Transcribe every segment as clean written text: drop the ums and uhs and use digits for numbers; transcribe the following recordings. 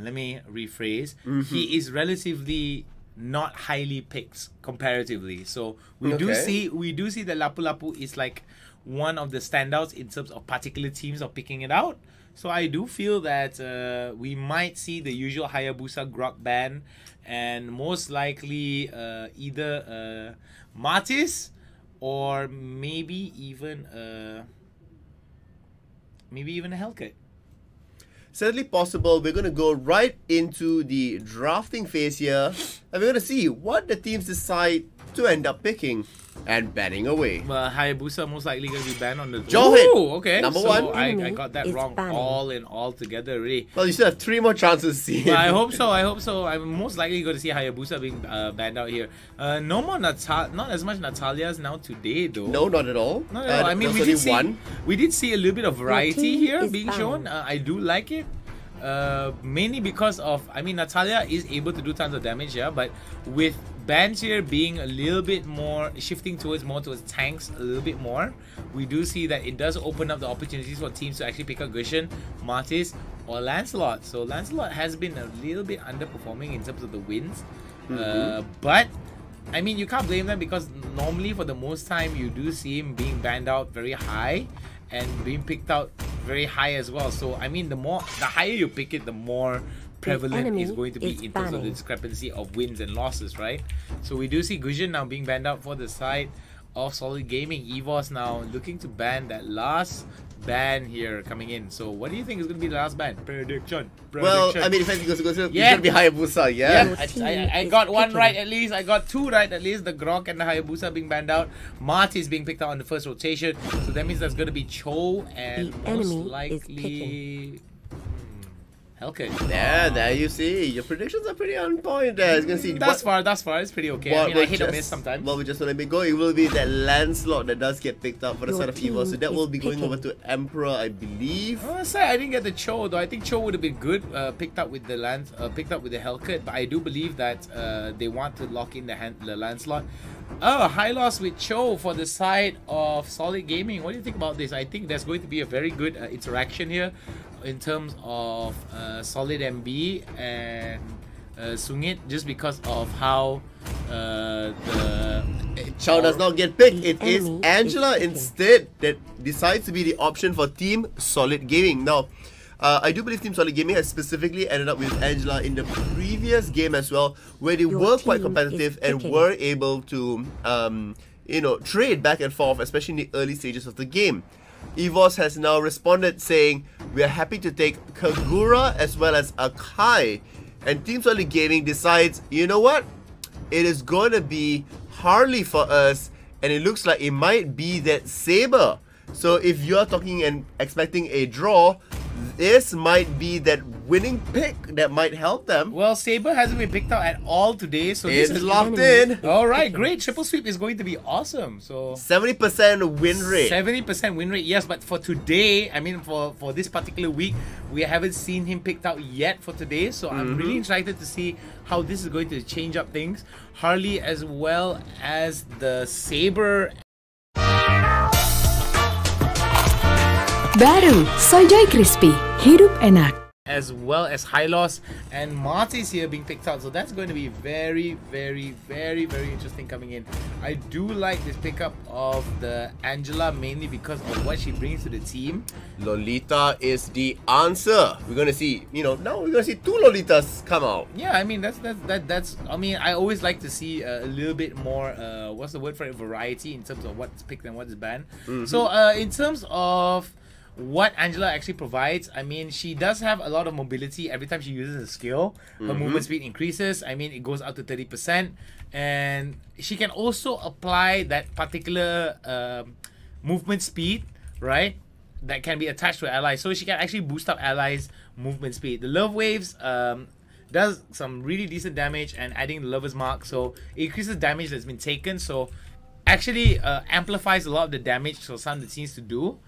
let me rephrase. He is relatively not highly picked comparatively. So we do see that Lapu Lapu is like one of the standouts in terms of particular teams of picking it out. So I do feel that we might see the usual Hayabusa Grok ban, and most likely either Martis or maybe even a Hellcat. Certainly possible. We're going to go right into the drafting phase here, and we're going to see what the teams decide to end up picking and banning away. Well, Hayabusa most likely going to be banned on the... Jawhead, okay. number so one. I got that wrong all together already. Well, you still have 3 more chances to see it. Well, I hope so. I'm most likely going to see Hayabusa being banned out here. No more not as much Natalia's now today though. No, not at all. Not at all. I mean, we did see a little bit of variety here being shown. I do like it. Mainly because of, I mean, Natalia is able to do tons of damage here, but with bans here being a little bit more shifting more towards tanks a little bit more, we do see that it does open up the opportunities for teams to actually pick up Gushin, Martis, or Lancelot. So Lancelot has been a little bit underperforming in terms of the wins, but I mean, you can't blame them, because normally for the most time you do see him being banned out very high and being picked out very high as well. So I mean, the higher you pick it, the more prevalent is going to be in terms of the discrepancy of wins and losses, right? So we do see Gujin now being banned out for the side of Solid Gaming. EVOS now looking to ban that last ban here coming in. So what do you think is going to be the last ban? Prediction. Well, I mean, if anything goes, it's going to be Hayabusa, I got one right at least. I got 2 right at least. The Grok and the Hayabusa being banned out. Marty is being picked out on the first rotation. So that means there's going to be Cho and most likely Hellcat. Yeah, there you see. Your predictions are pretty on point there. It's gonna see Thus far, it's pretty okay. I mean, I hit or miss sometimes. Well, we just want to go. It will be that Lancelot that does get picked up for the side of EVOS. So that will be going over to Emperor, I believe. I didn't get the Cho though. I think Cho would have been good, picked up with the Hellcat. But I do believe that they want to lock in the Lancelot. Oh, high loss with Cho for the side of Solid Gaming. What do you think about this? I think there's going to be a very good interaction here in terms of Solid MB and Sungit, just because of how Chow does not get picked. It is Angela instead that decides to be the option for Team Solid Gaming. Now, I do believe Team Solid Gaming has specifically ended up with Angela in the previous game as well, where they were quite competitive and were able to, you know, trade back and forth, especially in the early stages of the game. EVOS has now responded saying, we are happy to take Kagura as well as Akai. And Team Solid Gaming decides, you know what? It is going to be Harley for us, and it looks like it might be that Saber. So if you're talking and expecting a draw, this might be that winning pick that might help them. Well, Saber hasn't been picked out at all today, so it's this is locked in. Alright, great. Triple sweep is going to be awesome. So 70% win rate. 70% win rate, yes, but for today, I mean for this particular week, we haven't seen him picked out yet for today. So I'm really excited to see how this is going to change up things. Harley as well as the Saber. Baru, Soyjoy Crispy, hidup enak. As well as Hylos and Marty's here being picked out. So that's going to be very, very, very, very interesting coming in. I do like this pickup of the Angela, mainly because of what she brings to the team. Lolita is the answer. We're going to see, you know, now we're going to see 2 Lolitas come out. Yeah, I mean, that's I mean, I always like to see a little bit more, what's the word for it, variety in terms of what's picked and what is banned. So in terms of what Angela actually provides, I mean, she does have a lot of mobility every time she uses a skill. Her movement speed increases. I mean, it goes up to 30%. And she can also apply that particular movement speed, right, that can be attached to allies. So she can actually boost up allies' movement speed. The Love Waves does some really decent damage, and adding the Lover's Mark, so it increases damage that's been taken. So actually amplifies a lot of the damage for some of the teams to do.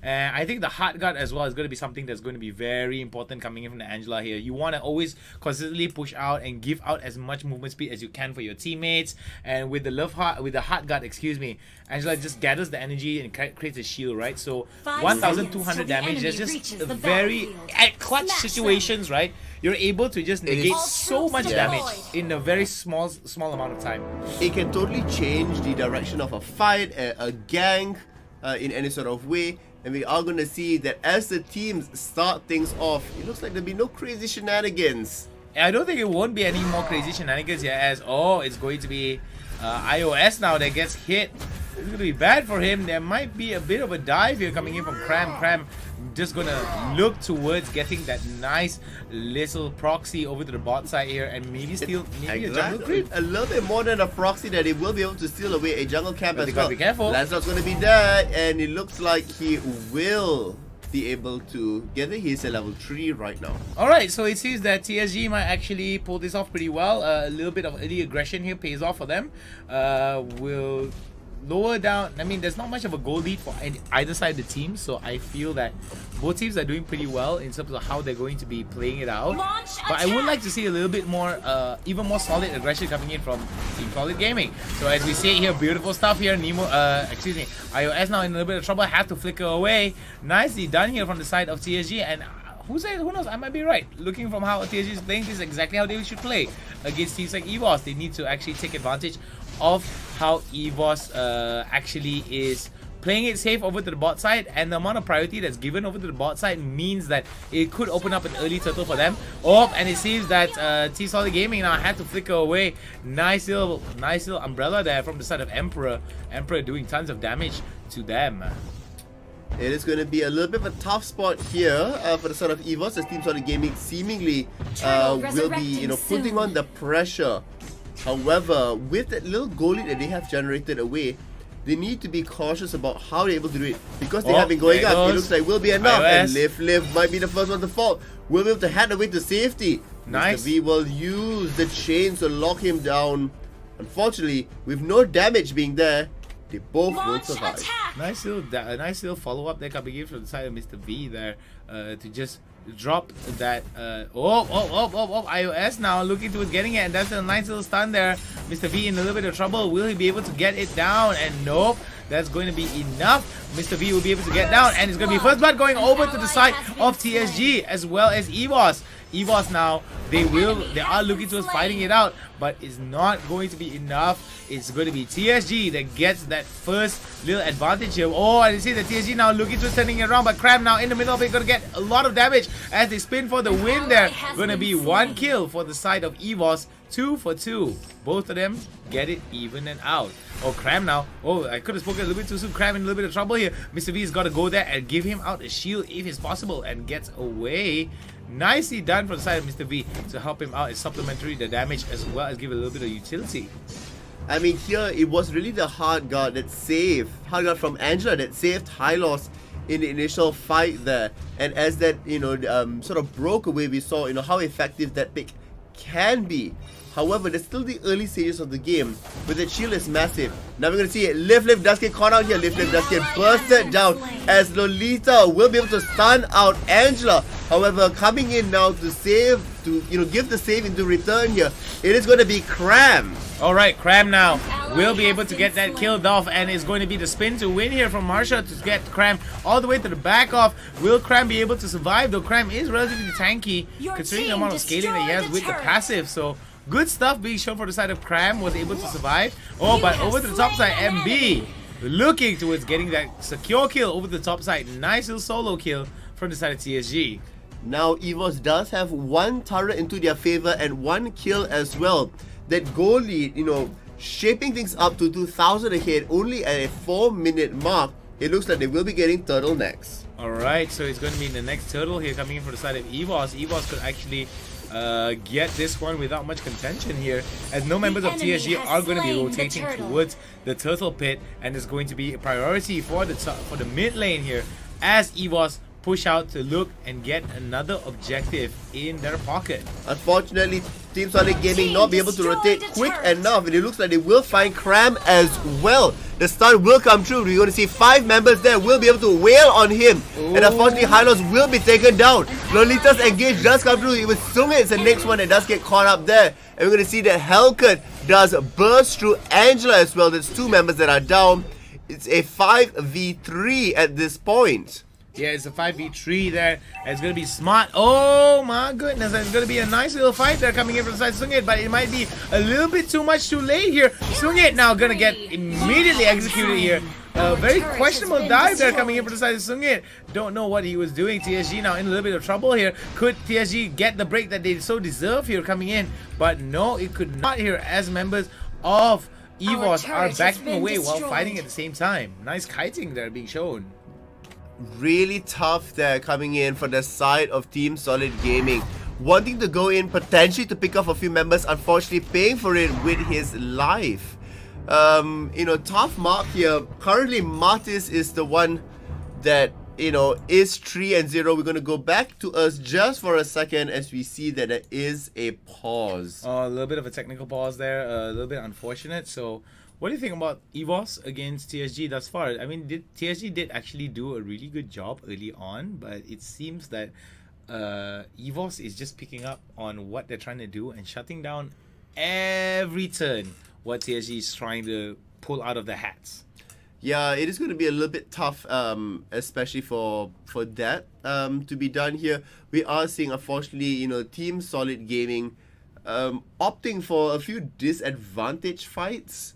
And I think the hard guard as well is going to be something that's going to be very important coming in from the Angela here. You want to always consistently push out and give out as much movement speed as you can for your teammates. And with the hard guard, excuse me, Angela just gathers the energy and creates a shield, right? So 1,200 damage. That's just very at clutch situations, right? You're able to just negate so much damage in a very small amount of time. It can totally change the direction of a fight, a gang, in any sort of way. And we are going to see that as the teams start things off, it looks like there'll be no crazy shenanigans. I don't think it won't be any more crazy shenanigans here, as it's going to be iOS now that gets hit. It's going to be bad for him. There might be a bit of a dive here coming in from Cram. Cram just going to look towards getting that nice little proxy over to the bot side here and maybe steal a jungle creep. A little bit more than a proxy that he will be able to steal away a jungle camp as well. Be careful. Lancelot's going to be there, and it looks like he will be able to get it. He's at level 3 right now. Alright, so it seems that TSG might actually pull this off pretty well. A little bit of early aggression here pays off for them. Will lower down. I mean, there's not much of a goal lead for either side of the team, so I feel that both teams are doing pretty well in terms of how they're going to be playing it out. But I would like to see a little bit more, even more solid aggression coming in from Team Solid Gaming. So as we see here, beautiful stuff here. iOS now in a little bit of trouble, has to flicker away. Nicely done here from the side of TSG, and who knows, I might be right. Looking from how TSG is playing, this is exactly how they should play against teams like EVOS. They need to actually take advantage of how EVOS actually is playing it safe over to the bot side, and the amount of priority that's given over to the bot side means that it could open up an early turtle for them. And it seems that Team Solid Gaming now had to flicker away. Nice little umbrella there from the side of Emperor. Emperor doing tons of damage to them. It is going to be a little bit of a tough spot here for the side of EVOS, as Team Solid Gaming seemingly will be, putting on the pressure. However, with that little goal lead that they have generated away, they need to be cautious about how they're able to do it, because they have been going up. It looks like will be enough, and Live might be the first one to fall. Will be able to head away to safety. Nice. Mr. V will use the chains to lock him down. Unfortunately, with no damage being there, they both will survive. Nice little follow-up there coming in from the side of Mr. V there to just drop that. iOS now looking towards getting it, and that's a nice little stun there. Mr. V in a little bit of trouble. Will he be able to get it down? And nope, that's going to be enough. Mr. V will be able to get down, and it's going to be first blood going over to the side of TSG as well as EVOS. EVOS now, they are looking towards fighting it out, but it's not going to be enough. It's going to be TSG that gets that first little advantage here. And you see the TSG now looking towards turning it around, but Cram now in the middle of it, going to get a lot of damage as they spin for the win there. Going to be 1 kill for the side of EVOS, 2 for 2. Both of them get it even and out. Cram now. I could have spoken a little bit too soon. Cram in a little bit of trouble here. Mr. V's got to go there and give him out a shield if it's possible, and gets away. Nicely done from the side of Mr. V to help him out and supplementary the damage, as well as give a little bit of utility. I mean, here it was really the hard guard from Angela that saved Hylos in the initial fight there. And as that sort of broke away, we saw how effective that pick can be. However, there's still the early stages of the game, but the shield is massive. Now we're going to see it. Liv does get caught out here. Liv does get bursted down, as Lolita will be able to stun out Angela. However, coming in now to save, give the save into return here, it is going to be Cram. Alright, Cram now will be able to get that killed off, and it's going to be the spin to win here from Marsha to get Cram all the way to the back off. Will Cram be able to survive, though? Cram is relatively tanky considering the amount of scaling that he has with the passive, so good stuff being shown for the side of Cram. Was able to survive. But over to the top side, MB looking towards getting that secure kill over the top side. Nice little solo kill from the side of TSG. Now EVOS does have 1 turret into their favor and 1 kill as well. That goal lead, shaping things up to 2,000 ahead only at a 4-minute mark. It looks like they will be getting turtle next. Alright, so it's going to be the next turtle here coming in from the side of EVOS. EVOS could actually get this one without much contention here, as no members of TSG are going to be rotating towards the turtle pit, and it's going to be a priority for the mid lane here as EVOS push out to look and get another objective in their pocket. Unfortunately, Team Solid Gaming not be able to rotate quick enough, and it looks like they will find Cram as well. The stun will come true. We're going to see 5 members there will be able to wail on him. Ooh. And unfortunately, Hylos will be taken down. Lolita's engage does come through. It was Sungai, it's the next one that does get caught up there. And we're going to see that Hellcat does burst through Angela as well. There's 2 members that are down. It's a 5v3 at this point. Yeah, it's a 5v3 there. It's going to be smart. Oh my goodness. It's going to be a nice little fight there coming in from the side of Sungit, but it might be a little bit too much too late here. Sungit now going to get immediately executed here. A very questionable dive there coming in from the side of Sungit. Don't know what he was doing. TSG now in a little bit of trouble here. Could TSG get the break that they so deserve here coming in? But no, it could not here as members of EVOS are backing away while fighting at the same time. Nice kiting there being shown. Really tough there coming in for the side of Team Solid Gaming. Wanting to go in potentially to pick off a few members, unfortunately paying for it with his life. You know, tough mark here. Currently Martis is the one that, you know, is 3-0. We're going to go back to us just for a second as we see that there is a pause. Oh, a little bit of a technical pause there. A little bit unfortunate. So what do you think about EVOS against TSG thus far? I mean, TSG did actually do a really good job early on, but it seems that EVOS is just picking up on what they're trying to do and shutting down every turn what TSG is trying to pull out of the hats. Yeah, it is going to be a little bit tough, especially for that to be done here. We are seeing, unfortunately, you know, Team Solid Gaming opting for a few disadvantage fights.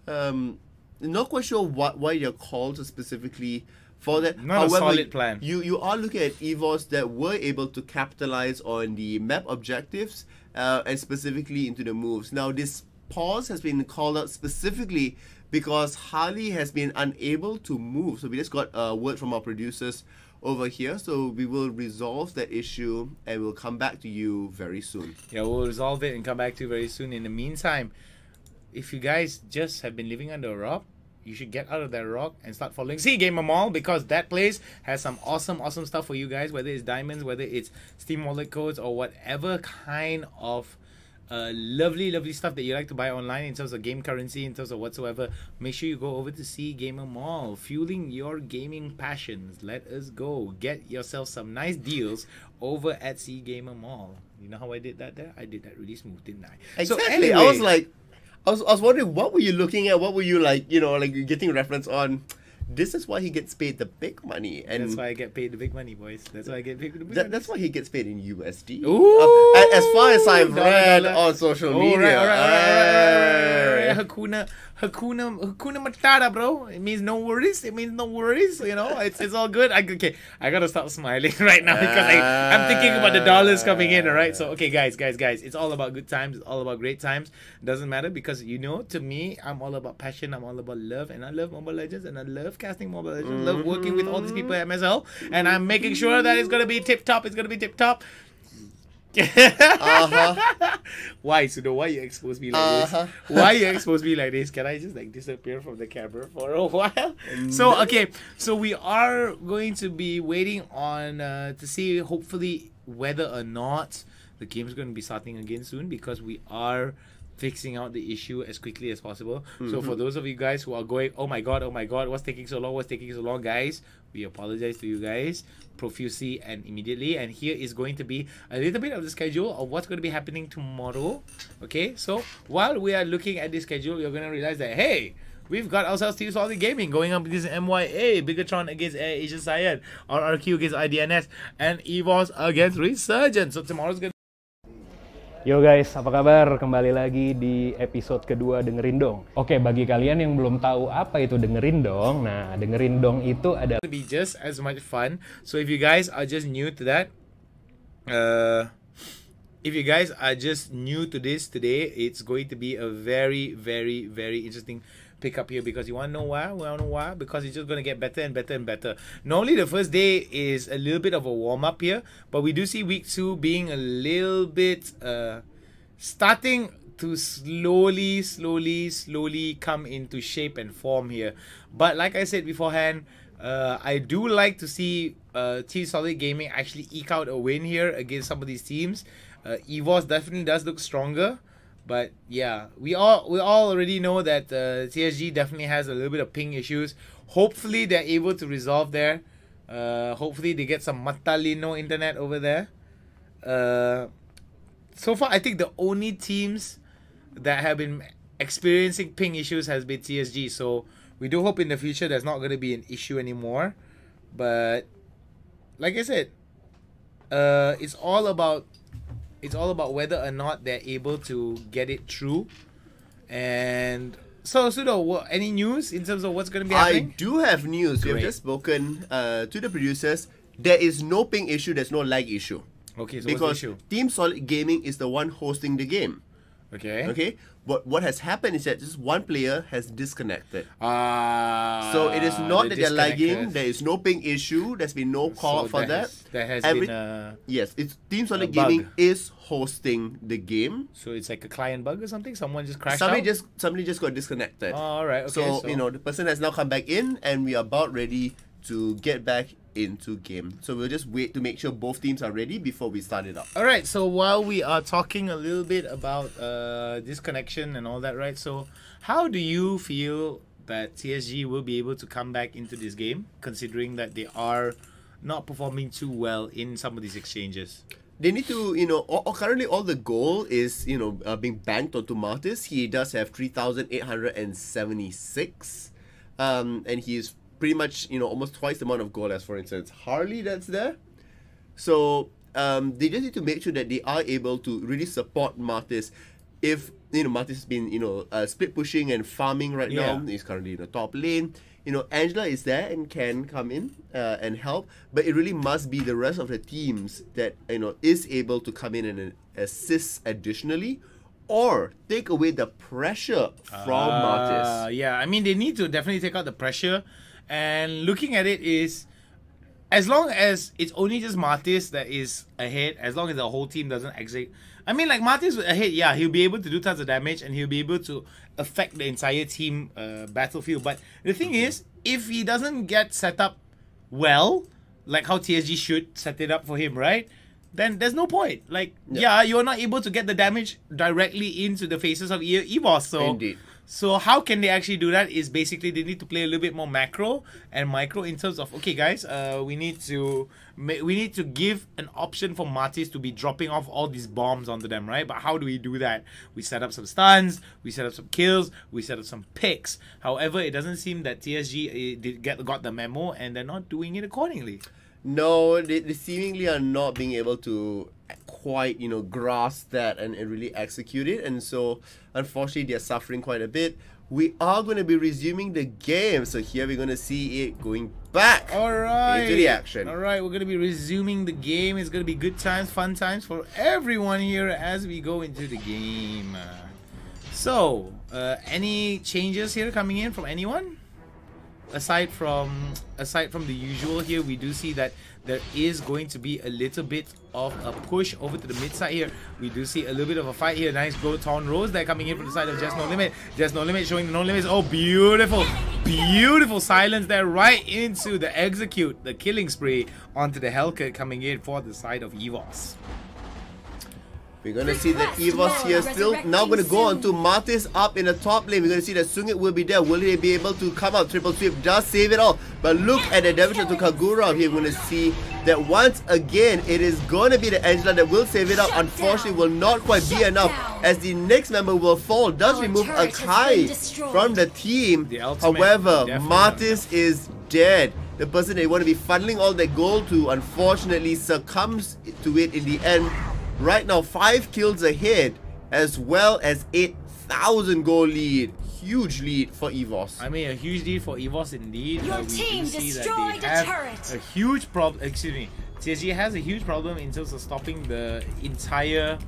Not quite sure why they're called specifically for that. Not However, a solid plan. You are looking at EVOS that were able to capitalize on the map objectives and specifically into the moves. Now this pause has been called out specifically because Harley has been unable to move. So we just got a word from our producers over here. So we will resolve that issue and we'll come back to you very soon. Yeah, we'll resolve it and come back to you very soon. In the meantime, if you guys just have been living under a rock, you should get out of that rock and start following C Gamer Mall, because that place has some awesome stuff for you guys, whether it's diamonds, whether it's Steam wallet codes, or whatever kind of lovely stuff that you like to buy online in terms of game currency, in terms of whatsoever. Make sure you go over to C Gamer Mall, fueling your gaming passions. Let us go. Get yourself some nice deals over at C Gamer Mall. You know how I did that there? I did that really smooth, didn't I? Exactly. So anyway, I was like, I was wondering, what were you looking at? What were you like, you know, like getting a reference on? This is why he gets paid the big money. And that's why I get paid the big money, boys. That's why I get paid the big money. That's why he gets paid in USD. Ooh, as far as I've read on social media. Right. Hakuna Matata, bro. It means no worries. It means no worries. You know, it's all good. I gotta stop smiling right now because I'm thinking about the dollars coming in. All right. So okay, guys, it's all about good times. It's all about great times. Doesn't matter, because you know, to me, I'm all about passion. I'm all about love, and I love Mobile Legends, and I love casting Mobile Legends. Love working with all these people at MSL, and I'm making sure that it's gonna be tip top. It's gonna be tip top. Why, Sudo? Why you expose me like this? Why you expose me like this? Can I just like disappear from the camera for a while? So okay, so we are going to be waiting on to see hopefully whether or not the game is going to be starting again soon, because we are fixing out the issue as quickly as possible. So for those of you guys who are going, oh my god, what's taking so long, guys, we apologize to you guys profusely and immediately. And here is going to be a little bit of the schedule of what's going to be happening tomorrow. Okay, so while we are looking at this schedule, you're going to realize that, hey, we've got ourselves Team Solid Gaming going up against MYA, Bigatron against Asian Syed, RRQ against IDNS, and EVOS against Resurgence. So tomorrow's going to... Yo guys, apa kabar? Kembali lagi di episode kedua Dengerin Dong. Oke, bagi kalian yang belum tahu apa itu Dengerin Dong, nah Dengerin Dong itu adalah be just as much fun. So if you guys are just new to that, if you guys are just new to this today, it's going to be a very interesting pick up here, because you want to know why? Because it's just going to get better and better and better. Normally the first day is a little bit of a warm up here, but we do see week 2 being a little bit starting to slowly come into shape and form here. But like I said beforehand, I do like to see Team Solid Gaming actually eke out a win here against some of these teams. EVOS definitely does look stronger, But yeah, we all already know that TSG definitely has a little bit of ping issues. Hopefully they're able to resolve there. Hopefully they get some Matalino internet over there. So far, I think the only teams that have been experiencing ping issues has been TSG. So we do hope in the future there's not going to be an issue anymore. But like I said, it's all about whether or not they're able to get it through. And so Sudo, any news in terms of what's going to be happening? I do have news. Great. We have just spoken to the producers. There is no ping issue. There's no lag issue. Okay, so Because what's the issue? Team Solid Gaming is the one hosting the game. Okay. Okay. But what has happened is that just one player has disconnected. So it is not that they're lagging. There is no ping issue. There's been no call for that. There has been yes, it's Team Solid bug. Gaming is hosting the game. so it's like a client bug or something. Someone just crashed Somebody out. just got disconnected. Oh, all right. Okay. So you know the person has now come back in, and we are about ready to get back into game. So we'll just wait to make sure both teams are ready before we start it up. All right. So while we are talking a little bit about disconnection and all that, right? So how do you feel that TSG will be able to come back into this game, considering that they are not performing too well in some of these exchanges? They need to, you know, currently all the goal is, you know, being banked onto Martis. He does have 3,876. And he is pretty much, you know, almost twice the amount of goal as, for instance, Harley that's there. So they just need to make sure that they are able to really support Martis. If, you know, Martis has been, you know, split pushing and farming right now. He's currently in the top lane. You know, Angela is there and can come in and help. But it really must be the rest of the teams that, you know, is able to come in and assist additionally. Or take away the pressure from Martis. Yeah, I mean, they need to definitely take out the pressure. And looking at it is, as long as it's only just Martis that is ahead, as long as the whole team doesn't exit. I mean, like Martis ahead, yeah, he'll be able to do tons of damage and he'll be able to affect the entire team battlefield. But the thing is, if he doesn't get set up well, like how TSG should set it up for him, right? Then there's no point. Like, yeah, you're not able to get the damage directly into the faces of EVOS. So, Indeed. So how can they actually do that is basically they need to play a little bit more macro and micro in terms of, okay guys, we need to give an option for Martis to be dropping off all these bombs onto them, right? But how do we do that? We set up some stuns, we set up some kills, we set up some picks. However, it doesn't seem that TSG got the memo and they're not doing it accordingly. No, they seemingly are not being able to quite, you know, grasp that and really execute it. And so, unfortunately, they're suffering quite a bit. We are going to be resuming the game. So here we're going to see it going back into the action. All right, we're going to be resuming the game. It's going to be good times, fun times for everyone here as we go into the game. So, any changes here coming in from anyone? Aside from the usual here, we do see that there is going to be a little bit of a push over to the mid side here. We do see a little bit of a fight here. Nice gold Torn Rose there coming in from the side of JESS No Limit. JESS No Limit showing the no limits. Oh, beautiful, beautiful silence there right into the execute, the killing spree onto the Hellcat coming in for the side of EVOS. We're going to see that EVOS here still now going to go on to Martis up in the top lane. We're going to see that Sungit will be there. Will he be able to come out? Triple sweep does save it all. But look at the damage to Kagura here. We're going to see that once again, it is going to be the Angela that will save it up. Unfortunately, will not quite be enough as the next member will fall. Does remove Akai from the team. However, Martis is dead. The person they want to be funneling all that gold to unfortunately succumbs to it in the end. Right now, 5 kills ahead, as well as 8,000 goal lead. Huge lead for EVOS. I mean, a huge lead for EVOS indeed. Your we team do see destroyed that a turret. A huge problem. Excuse me. TSG has a huge problem in terms of stopping the entire.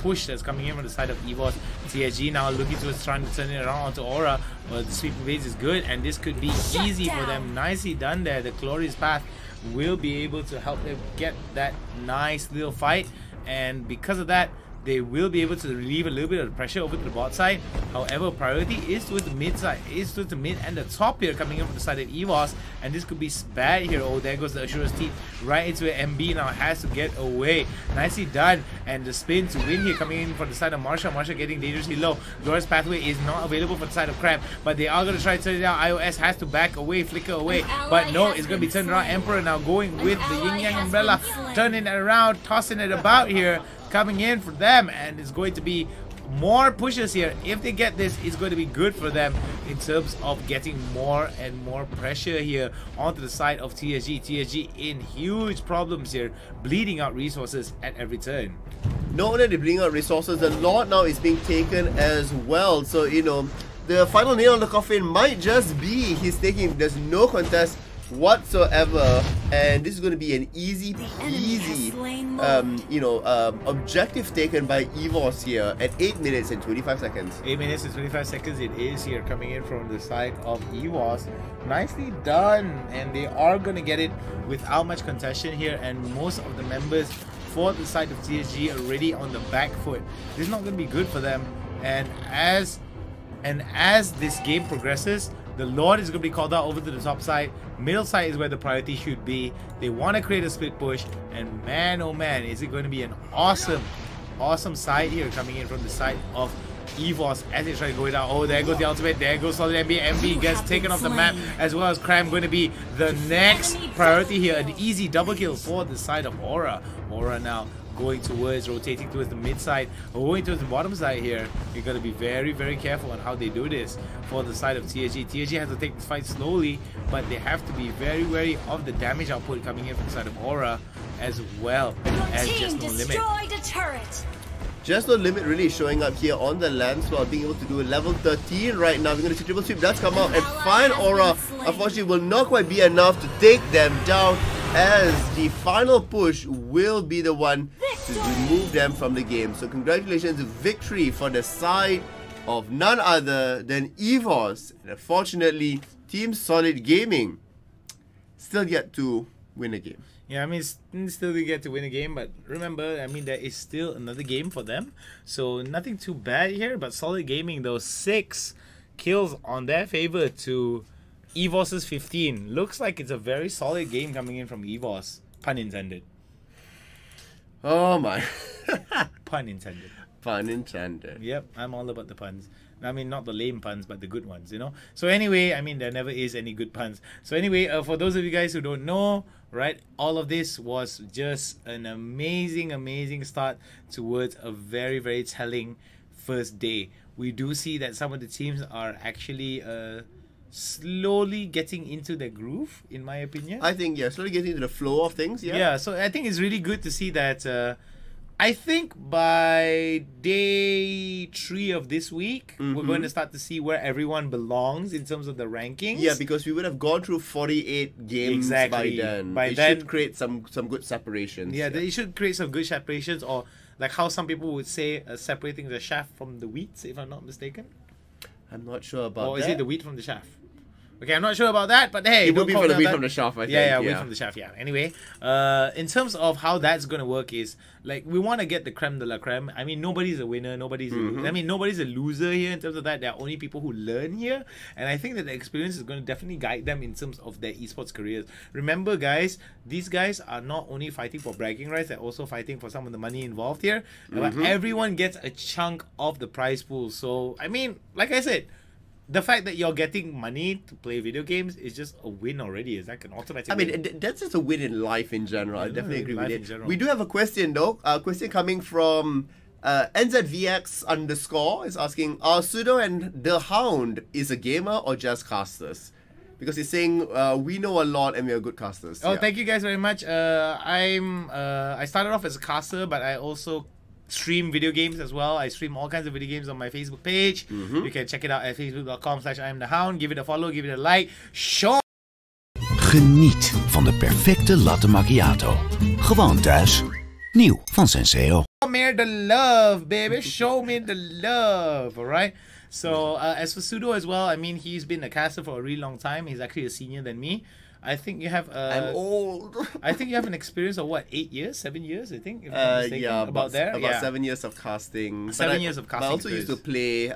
Push that's coming in from the side of EVOS. TSG now looking to trying to turn it around onto Aura. But the sweep invades is good, and this could be easy for them. Nicely done there. The glorious path will be able to help them get that nice little fight, and because of that, they will be able to relieve a little bit of the pressure over to the bot side. However, priority is towards the mid side, is towards the mid and the top here coming in from the side of EVOS, and this could be bad here. Oh, there goes the Asura's teeth right into it. MB now has to get away. Nicely done, and the spin to win here coming in from the side of Marsha. Marsha getting dangerously low. Glorious Pathway is not available for the side of Crab, but they are going to try to turn it out. iOS has to back away, flicker away, but no, it's going to be turned around. Emperor now going with the Yin Yang Umbrella, turning it around, tossing it about here, coming in for them, and it's going to be more pushes here. If they get this, it's going to be good for them in terms of getting more and more pressure here onto the side of TSG. TSG in huge problems here, bleeding out resources at every turn. Not only are they bleeding out resources, a lot now is being taken as well. So, you know, the final nail on the coffin might just be he's taking, there's no contest whatsoever, and this is going to be an easy peasy objective taken by EVOS here at 8 minutes and 25 seconds. 8 minutes and 25 seconds it is here, coming in from the side of EVOS. Nicely done, and they are going to get it without much contention here, and most of the members for the side of TSG already on the back foot. This is not going to be good for them, and as this game progresses, the Lord is going to be called out over to the top side. Middle side is where the priority should be. They want to create a split push, and man, oh man, is it going to be an awesome side here coming in from the side of EVOS as they try to go it out. Oh, there goes the ultimate. There goes Solid MB. MB gets taken off the map, as well as Cram going to be the next priority here. An easy double kill for the side of Aura. Aura now going towards, rotating towards the mid side, going towards the bottom side here. You're going to be very, very careful on how they do this for the side of TSG. TSG has to take this fight slowly, but they have to be very wary of the damage output coming in from the side of Aura, as well as Just No Limit. Just No Limit really showing up here on the land slot, being able to do a level 13 right now. We're going to see triple sweep does come out and find Aura. Unfortunately, will not quite be enough to take them down, as the final push will be the one to remove them from the game. So congratulations, victory for the side of none other than EVOS. And unfortunately, Team Solid Gaming still yet to win a game. Yeah, I mean, still they get to win a game, but remember, I mean, there is still another game for them. So nothing too bad here, but Solid Gaming, those 6 kills on their favor to EVOS's 15. Looks like it's a very solid game coming in from EVOS. Pun intended. Oh my. Pun intended. Pun intended. Yep, I'm all about the puns. I mean, not the lame puns, but the good ones, you know? So anyway, I mean, there never is any good puns. So anyway, for those of you guys who don't know, right, all of this was just an amazing start towards a very, very telling first day. We do see that some of the teams are actually slowly getting into the groove, in my opinion. I think, yeah, slowly getting into the flow of things, yeah. Yeah, so I think it's really good to see that. I think by day 3 of this week, we're going to start to see where everyone belongs in terms of the rankings. Yeah, because we would have gone through 48 games by then. It should create some good separations. Yeah, they should create some good separations, or like how some people would say, separating the chaff from the wheat, if I'm not mistaken. I'm not sure about that. Or is it the wheat from the chaff? Okay, I'm not sure about that, but hey, it would be from the wheat from the chaff, I think. Yeah, wheat from the chaff, yeah. Anyway, in terms of how that's going to work is, like, we want to get the creme de la creme. I mean, nobody's a winner, nobody's a loser here in terms of that. There are only people who learn here, and I think that the experience is going to definitely guide them in terms of their esports careers. Remember, guys, these guys are not only fighting for bragging rights, they're also fighting for some of the money involved here. But everyone gets a chunk of the prize pool. So, I mean, like I said, the fact that you're getting money to play video games is just a win already. Is that an automatic win? I mean, that's just a win in life in general. I definitely agree with it. We do have a question though. A question coming from NZVX_ is asking, are Pseudo and The Hound is a gamer or just casters? Because he's saying we know a lot and we are good casters. Oh, thank you guys very much. I started off as a caster, but I also stream video games as well. I stream all kinds of video games on my Facebook page. You can check it out at facebook.com/IamTheHound. Give it a follow, give it a like. Show. Geniet van de perfecte latte macchiato. Gewoon thuis. Nieuw van Senseo. Show me the love, baby. Show me the love. All right. So as for Pseudo as well, I mean, he's been a caster for a really long time. He's actually a senior than me. I think you have I'm old. I think you have an experience of what, 8 years, 7 years, I think, if I'm not mistaken, yeah, about there. About yeah. 7 years of casting. 7 years of casting. But I also used to play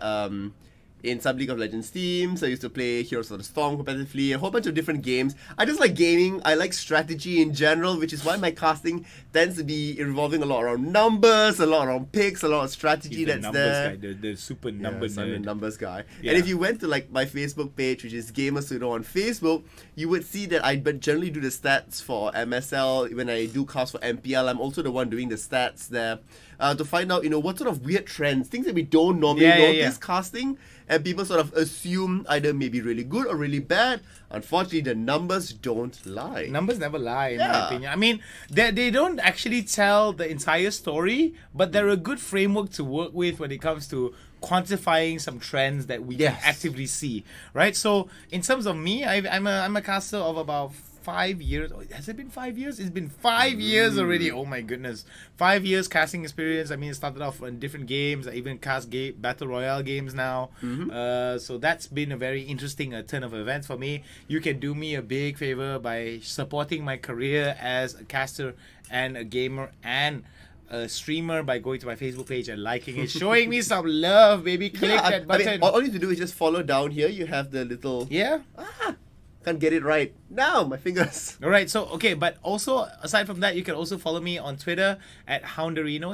in some League of Legends teams. I used to play Heroes of the Storm competitively, a whole bunch of different games. I just like gaming. I like strategy in general, which is why my casting tends to be revolving a lot around numbers, a lot around picks, a lot of strategy. He's the that's numbers there. guy, the super number Yes, I'm a nerd. numbers guy. Yeah. And if you went to like my Facebook page, which is GamerSudo on Facebook, you would see that I generally do the stats for MSL. When I do cast for MPL, I'm also the one doing the stats there to find out, what sort of weird trends, things that we don't normally notice casting, and people sort of assume either maybe really good or really bad. Unfortunately, the numbers don't lie. Numbers never lie, in my opinion. I mean, they don't actually tell the entire story, but they're a good framework to work with when it comes to quantifying some trends that we can actively see, right? So, in terms of me, I'm a caster of about 5 years. Oh, has it been 5 years? It's been 5 years already. Oh my goodness. 5 years casting experience. I mean, it started off in different games. I even cast Battle Royale games now. So that's been a very interesting turn of events for me. You can do me a big favor by supporting my career as a caster and a gamer and a streamer by going to my Facebook page and liking it, showing me some love, baby. Click that button. I mean, all you need to do is just follow down here. You have the little... Yeah? Can't get it right. Now, my fingers. All right, so, okay, but also, aside from that, you can also follow me on Twitter at Hounderino,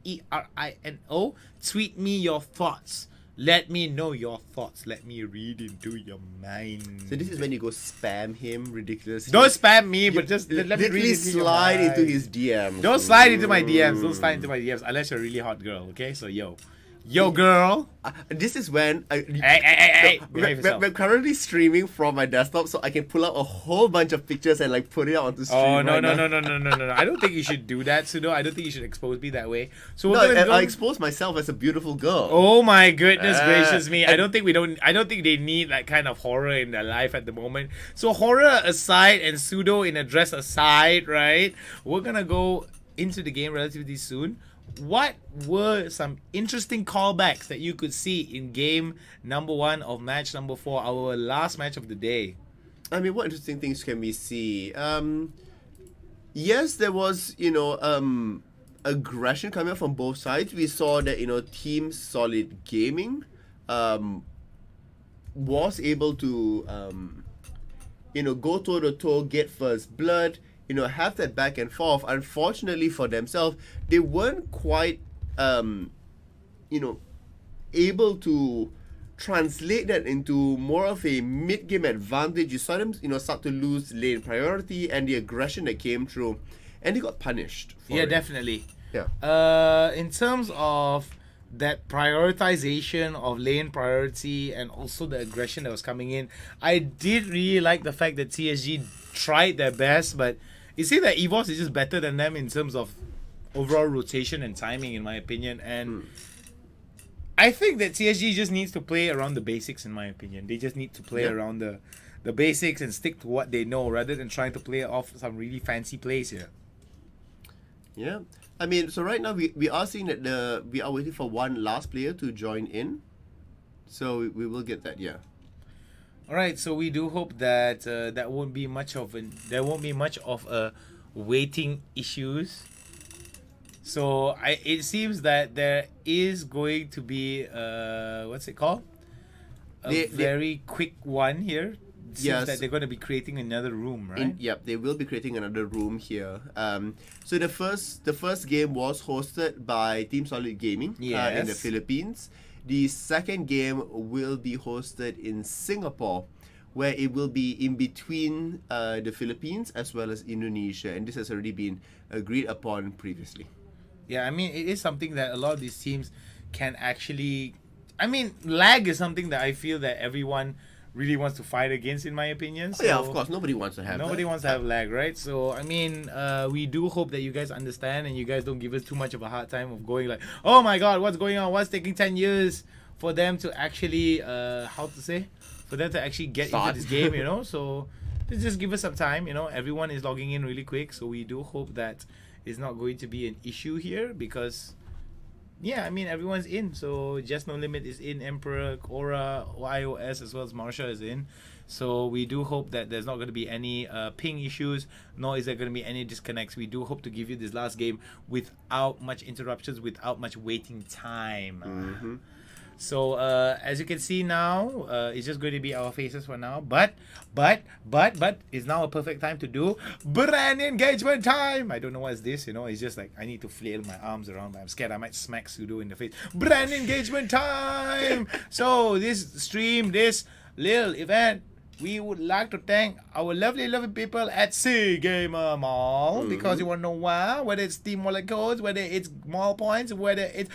HOUNDERINO. Tweet me your thoughts. Let me know your thoughts. Let me read into your mind. So this is when you go spam him ridiculously. Don't spam me, but just let me read literally into your slide mind. into his DMs. Don't slide into my DMs. Don't slide into my DMs unless you're a really hot girl, okay? So, Yo, girl. This is when Hey. we're currently streaming from my desktop, so I can pull out a whole bunch of pictures and like put it out onto stream. Oh no, right no, now. no! I don't think you should do that, Sudo. I don't think you should expose me that way. So No, we're gonna go... I expose myself as a beautiful girl. Oh my goodness gracious me! I don't think they need that kind of horror in their life at the moment. So horror aside and Sudo in a dress aside, right? We're gonna go into the game relatively soon. What were some interesting callbacks that you could see in game number 1 of match number 4, our last match of the day? I mean, what interesting things can we see? Yes, there was, aggression coming up from both sides. We saw that, Team Solid Gaming was able to, go toe-to-toe, get first blood, have that back and forth. Unfortunately for themselves, they weren't quite, able to translate that into more of a mid-game advantage. You saw them, start to lose lane priority and the aggression that came through, and they got punished for it. Definitely. Yeah. In terms of that prioritization of lane priority and also the aggression that was coming in, I did really like the fact that TSG tried their best, but you see that EVOS is just better than them in terms of overall rotation and timing, in my opinion. And I think that TSG just needs to play around the basics, in my opinion. They just need to play around the basics and stick to what they know rather than trying to play off some really fancy plays here. Yeah. I mean, so right now we are seeing that we are waiting for one last player to join in. So we will get that, yeah. All right, so we do hope that there won't be much of a waiting issues. So it seems that there is going to be what's it called? A very quick one here. It seems that they're going to be creating another room, right? Yep, they will be creating another room here. So the first game was hosted by Team Solid Gaming in the Philippines. The second game will be hosted in Singapore, where it will be in between the Philippines as well as Indonesia, and this has already been agreed upon previously. Yeah, I mean, it is something that a lot of these teams can actually... I mean, lag is something that I feel that everyone really wants to fight against, in my opinion. So yeah, of course, nobody wants to have lag, right? So I mean, we do hope that you guys understand and you guys don't give us too much of a hard time of going like, oh my god, what's going on, what's taking 10 years for them to actually for them to actually get into this game, so just give us some time. Everyone is logging in really quick, so we do hope that it's not going to be an issue here, because yeah, I mean, everyone's in. So Just No Limit is in, Emperor, Aura, iOS, as well as Marsha is in. So we do hope that there's not going to be any ping issues, nor is there going to be any disconnects. We do hope to give you this last game without much interruptions, without much waiting time. So as you can see now, it's just going to be our faces for now. But it's now a perfect time to do brand engagement time. I don't know what's this, you know. It's just like I need to flail my arms around, but I'm scared I might smack Sudo in the face. Brand engagement time. So this stream, this little event, we would like to thank our lovely people at C Gamer Mall, because you want to know why, whether it's Steam Wallet codes, whether it's mall points, whether it's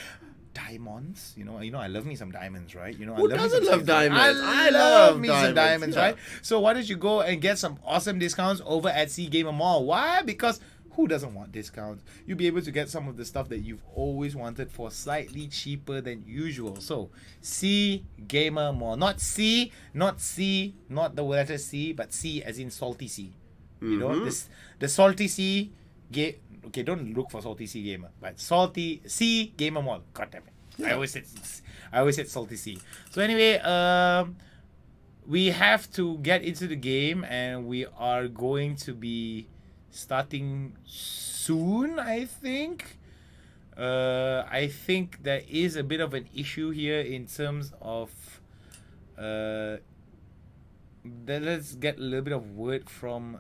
diamonds. You know, I love me some diamonds, right? You know, Who doesn't love diamonds? I love me some diamonds, yeah. right? So why don't you go and get some awesome discounts over at C Gamer Mall? Why? Because who doesn't want discounts? You'll be able to get some of the stuff that you've always wanted for slightly cheaper than usual. So, C Gamer Mall. Not the letter C, but C as in salty C. You know, the salty C. Okay, don't look for salty C Gamer, but salty C Gamer Mall. God damn it! Yeah. I always said salty C. So anyway, we have to get into the game, and we are going to be starting soon, I think. I think there is a bit of an issue here in terms of let's get a little bit of word from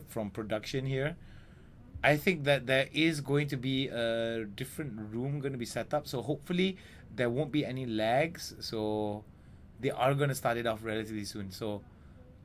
from production here. I think that there is going to be a different room going to be set up, so hopefully there won't be any lags. So they are going to start it off relatively soon. So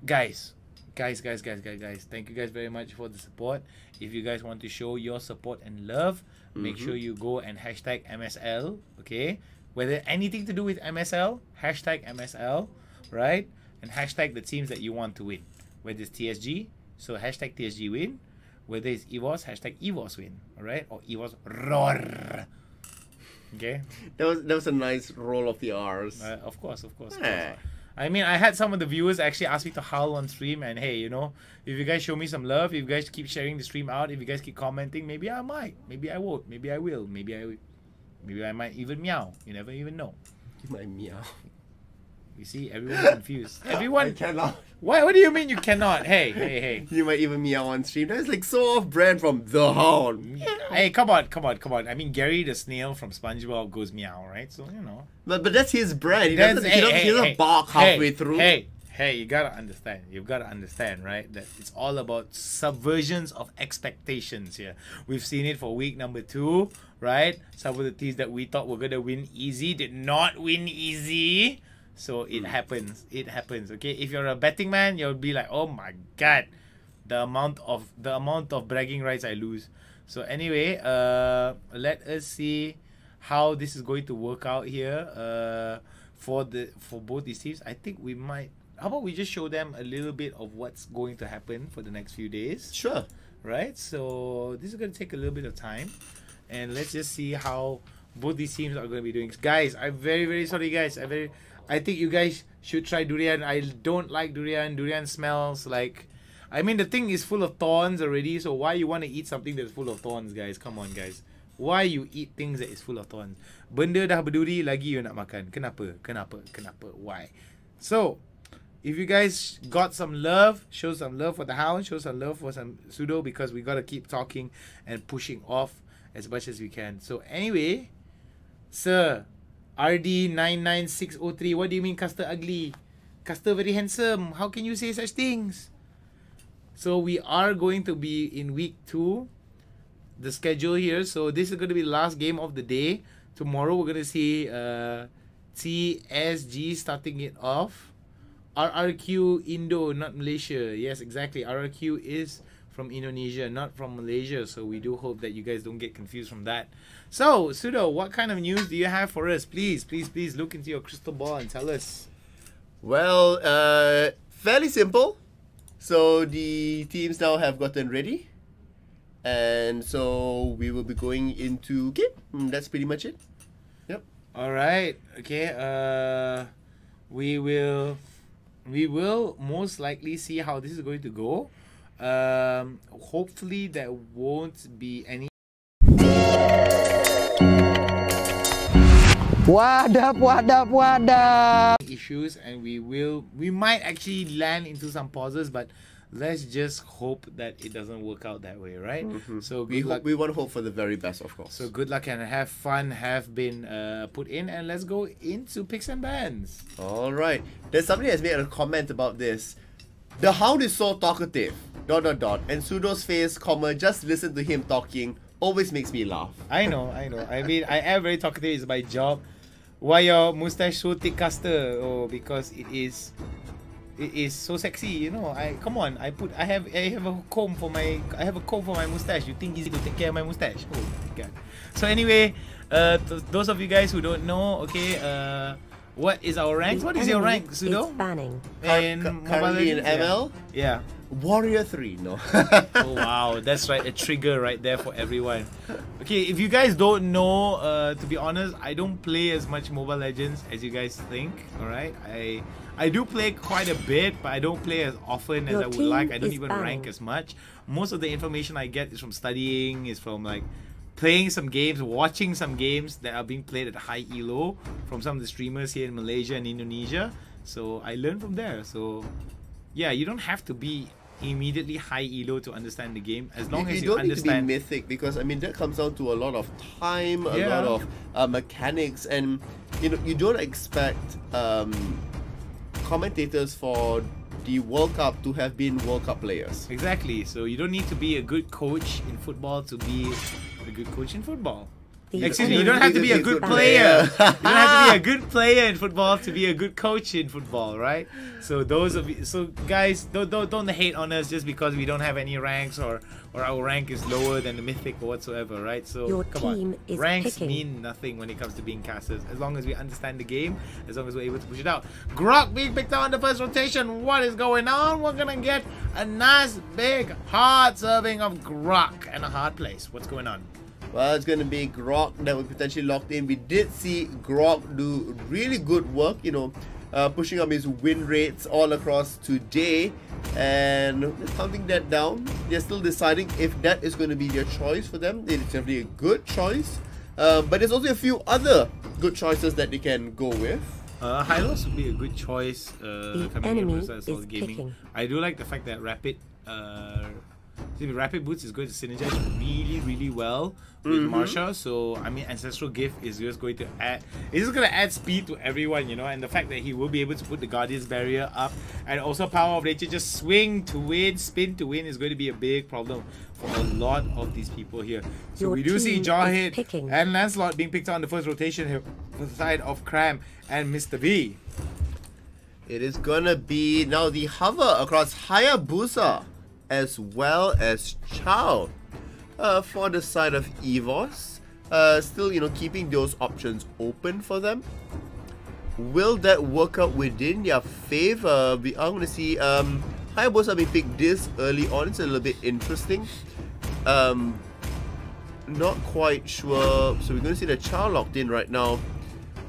guys, thank you guys very much for the support. If you guys want to show your support and love, make sure you go and hashtag MSL, okay? Whether anything to do with MSL, hashtag MSL, right? And hashtag the teams that you want to win. Whether it's TSG, so hashtag TSG win. Whether it's EVOS, hashtag EVOS win, alright? Or EVOS roar. Okay? That was a nice roll of the R's. Of course. I mean, I had some of the viewers actually ask me to howl on stream, and hey, you know, if you guys show me some love, if you guys keep sharing the stream out, if you guys keep commenting, maybe I might, maybe I won't, maybe I will, maybe I might even meow. You never even know. You might meow. You see, everyone's confused. Everyone I cannot. Why? What do you mean you cannot? Hey. You might even meow on stream. That's like so off-brand from The Hound. Hey, come on. I mean, Gary the snail from SpongeBob goes meow, right? So, you know. But that's his brand. He doesn't bark halfway through. Hey, you gotta understand. You've gotta understand, right? That it's all about subversions of expectations here. We've seen it for week number 2, right? Some of the teams that we thought were gonna win easy did not win easy. So it happens. It happens. Okay. If you're a betting man, you'll be like, oh my god, the amount of bragging rights I lose. So anyway, let us see how this is going to work out here. For both these teams, I think we might. How about we just show them a little bit of what's going to happen for the next few days? Sure. Right. So this is going to take a little bit of time, and let's just see how both these teams are going to be doing. Guys, I'm very, very sorry, guys. I think you guys should try durian. I don't like durian. Durian smells like... I mean, the thing is full of thorns already. So why you want to eat something that's full of thorns, guys? Come on, guys. Why you eat things that is full of thorns? Benda dah berduri, lagi you nak makan. Kenapa? Why? So, if you guys got some love, show some love for the Hound. Show some love for some Sudo, because we got to keep talking and pushing off as much as we can. So anyway, sir... RD99603, what do you mean Custer ugly? Custer very handsome. How can you say such things? So we are going to be in week 2, the schedule here. So this is going to be the last game of the day. Tomorrow we're going to see TSG starting it off. RRQ Indo, not Malaysia. Yes, exactly. RRQ is from Indonesia, not from Malaysia. So we do hope that you guys don't get confused from that. So, Sudo, what kind of news do you have for us? Please look into your crystal ball and tell us. Well, fairly simple. So the teams now have gotten ready, and so we will be going into game. That's pretty much it. Yep. All right. Okay. We will most likely see how this is going to go. Hopefully there won't be any Wadap. Issues, and we might actually land into some pauses, but let's just hope that it doesn't work out that way, right? So we want to hope for the very best, of course. So good luck and have fun have been put in, and let's go into picks and bans. All right. There's somebody has made a comment about this. The hound is so talkative. ... And Sudo's face, just listen to him talking. Always makes me laugh. I know. I mean, I am very talkative. It's my job. Why your mustache so thick, Caster? Oh, because it is so sexy. You know, I have a comb for my mustache. You think easy to take care of my mustache? Oh my god. So anyway, those of you guys who don't know, okay, what is our rank? What is your rank, Sudo? Currently in ML? Yeah. Warrior 3, no. Oh wow, that's right, a trigger right there for everyone. Okay, if you guys don't know, to be honest, I don't play as much Mobile Legends as you guys think, alright? I do play quite a bit, but I don't play as often as I would like. I don't even rank as much. Most of the information I get is from studying, is from like playing some games, watching some games that are being played at high elo from some of the streamers here in Malaysia and Indonesia. So I learn from there. So yeah, you don't have to be immediately high elo to understand the game, as long as you don't understand. need to be mythic, because I mean that comes down to a lot of time, a lot of mechanics, and you know, you don't expect commentators for the World Cup to have been World Cup players. Exactly. So you don't need to be a good coach in football to be a good coach in football. Excuse me, you don't have to be a good player. You don't have to be a good player in football to be a good coach in football, right? So those of you, so guys, don't hate on us just because we don't have any ranks or our rank is lower than the mythic or whatsoever, right? So come on, ranks mean nothing when it comes to being casters, as long as we understand the game, as long as we're able to push it out. Grok being picked out on the first rotation. What is going on? We're gonna get a nice big hard serving of Grok and a hard place. What's going on? Well, it's going to be Grok that we potentially locked in. We did see Grok do really good work, you know, pushing up his win rates all across today. And counting that down, they're still deciding if that is going to be their choice for them. It's definitely a good choice. But there's also a few other good choices that they can go with. Hylos would be a good choice coming in versus gaming. I do like the fact that Rapid Boots is going to synergize really well with Marsha. So I mean, Ancestral Gift is just going to add, it's just going to add speed to everyone, you know, and the fact that he will be able to put the Guardian's Barrier up, and also Power of Nature, just swing to win, spin to win, is going to be a big problem for a lot of these people here. So we do see Jawhead and Lancelot being picked on the first rotation here for the side of Cram and Mr. V. It is gonna be now the hover across Hayabusa as well as Chow for the side of EVOS. Still, you know, keeping those options open for them. Will that work out within their favor? We are going to see Hayabusa being picked this early on. It's a little bit interesting. Not quite sure. So we're going to see the Chow locked in right now.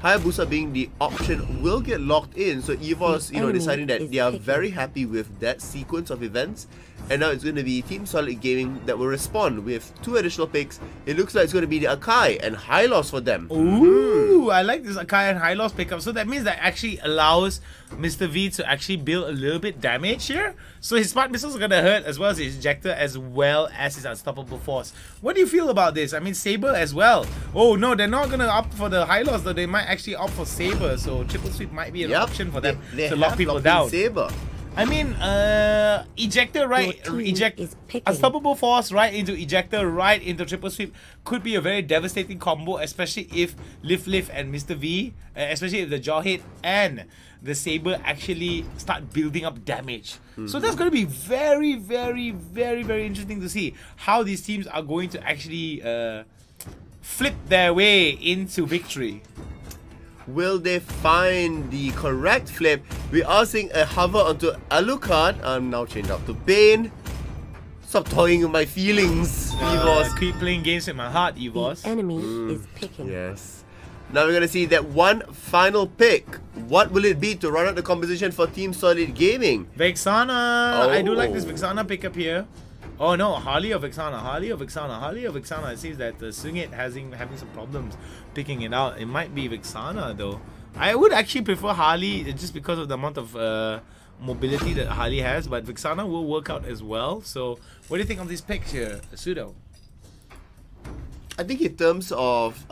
Hayabusa being the option will get locked in. So EVOS, you know, deciding that they are very happy with that sequence of events. And now it's going to be Team Solid Gaming that will respond with 2 additional picks. It looks like it's going to be the Akai and Hylos for them. Ooh, I like this Akai and Hylos pickup. So that means that actually allows Mr. V to actually build a little bit damage here. So his smart missiles are going to hurt, as well as his ejector, as well as his unstoppable force. What do you feel about this? I mean, Saber as well. Oh no, they're not going to opt for the Hylos, though. They might actually opt for Saber. So triple sweep might be an option for them to lock people down. Saber. I mean, ejector right, unstoppable force right into ejector right into triple sweep could be a very devastating combo, especially if Lift and Mr. V, especially if the Jawhead and the Saber actually start building up damage. So that's going to be very interesting to see how these teams are going to actually flip their way into victory. Will they find the correct flip? We are seeing a hover onto Alucard. I'm now changed up to Bane. Stop toying with my feelings, EVOS. Keep playing games with my heart, EVOS. The enemy is picking. Yes. Now we're going to see that one final pick. What will it be to run out the composition for Team Solid Gaming? Vexana. I do like this Vexana pickup here. Oh no, Harley of Vexana, Harley of Vexana, Harley of Vexana. It seems that Sungit having some problems picking it out. It might be Vexana though. I would actually prefer Harley just because of the amount of mobility that Harley has, but Vexana will work out as well. So what do you think of this picture, Pseudo? I think in terms of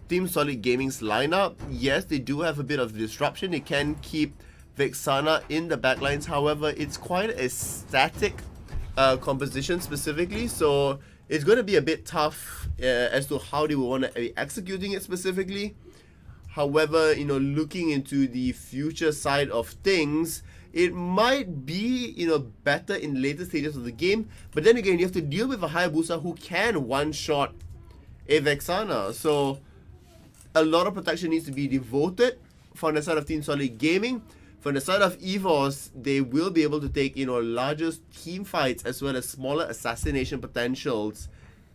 Team Solid Gaming's lineup, yes, they do have a bit of disruption. They can keep Vexana in the backlines. However, it's quite a static composition specifically, so it's going to be a bit tough as to how they will want to be executing it specifically. However, you know, looking into the future side of things, it might be, you know, better in later stages of the game. But then again, you have to deal with a Hayabusa who can one-shot a Vexana. So a lot of protection needs to be devoted from the side of Team Solid Gaming. From the side of EVOS, they will be able to take, you know, larger team fights as well as smaller assassination potentials,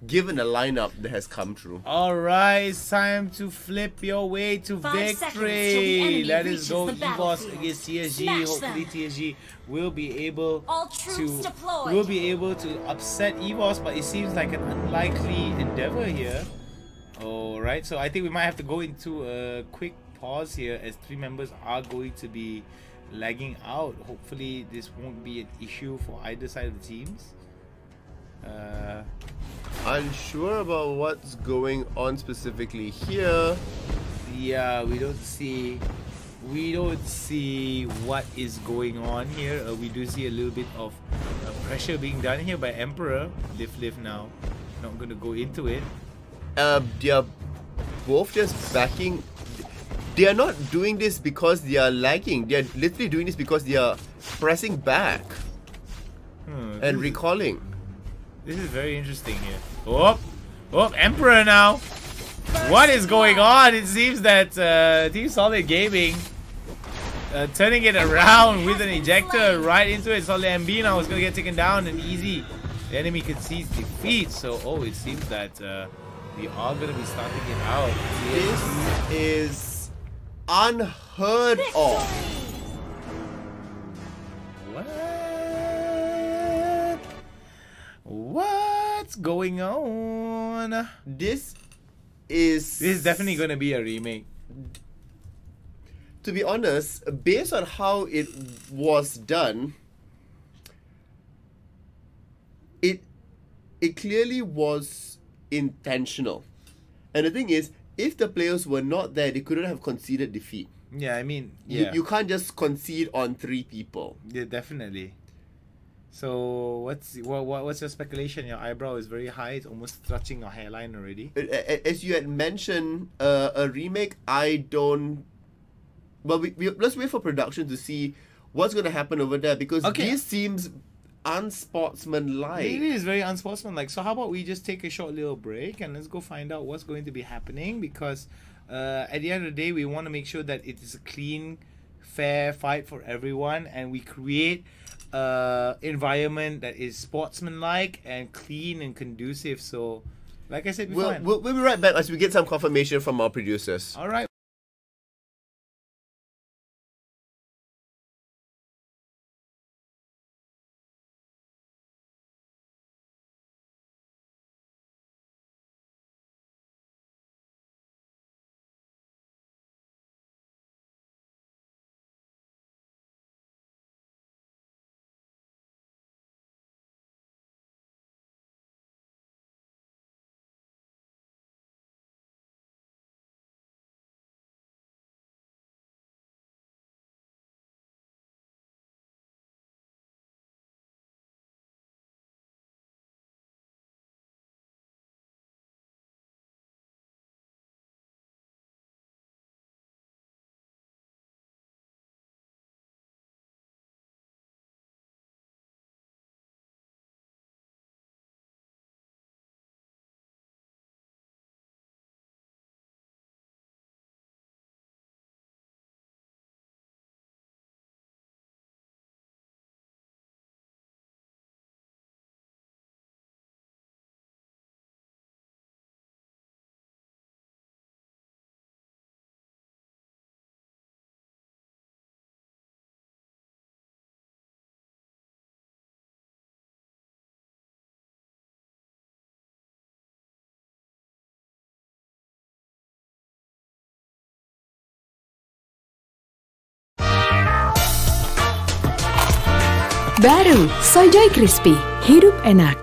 given the lineup that has come through. Alright, it's time to flip your way to victory. Let us go EVOS against TSG. Hopefully TSG will be able to upset EVOS, but it seems like an unlikely endeavor here. Alright, so I think we might have to go into a quick pause here as 3 members are going to be lagging out. Hopefully this won't be an issue for either side of the teams. Unsure about what's going on specifically here. Yeah, we don't see what is going on here. We do see a little bit of pressure being done here by Emperor. Live now. Not gonna go into it. They are both just backing. They are not doing this because they are lagging. They are literally doing this because they are pressing back and recalling. This is very interesting here. Oh, Emperor now. What is going on? It seems that Team Solid Gaming turning it around with an ejector right into it. Solid MB now is going to get taken down and easy. The enemy concedes defeat. So, it seems that we are going to be starting it out. This is unheard of. What's going on? This is definitely going to be a remake. To be honest, based on how it was done, it clearly was intentional. And the thing is, if the players were not there, they couldn't have conceded defeat. Yeah, I mean, yeah. You can't just concede on 3 people. Yeah, definitely. So what's your speculation? Your eyebrow is very high. It's almost touching your hairline already. As you had mentioned, a remake, I don't... Well, let's wait for production to see what's going to happen over there, because this seems unsportsmanlike. It is very unsportsmanlike. So how about we just take a short little break and let's go find out what's going to be happening, because at the end of the day, we want to make sure that it is a clean, fair fight for everyone, and we create environment that is sportsmanlike and clean and conducive. So, like I said before, we'll be right back as we get some confirmation from our producers. All right. Baru Sojoy Crispy, hidup enak.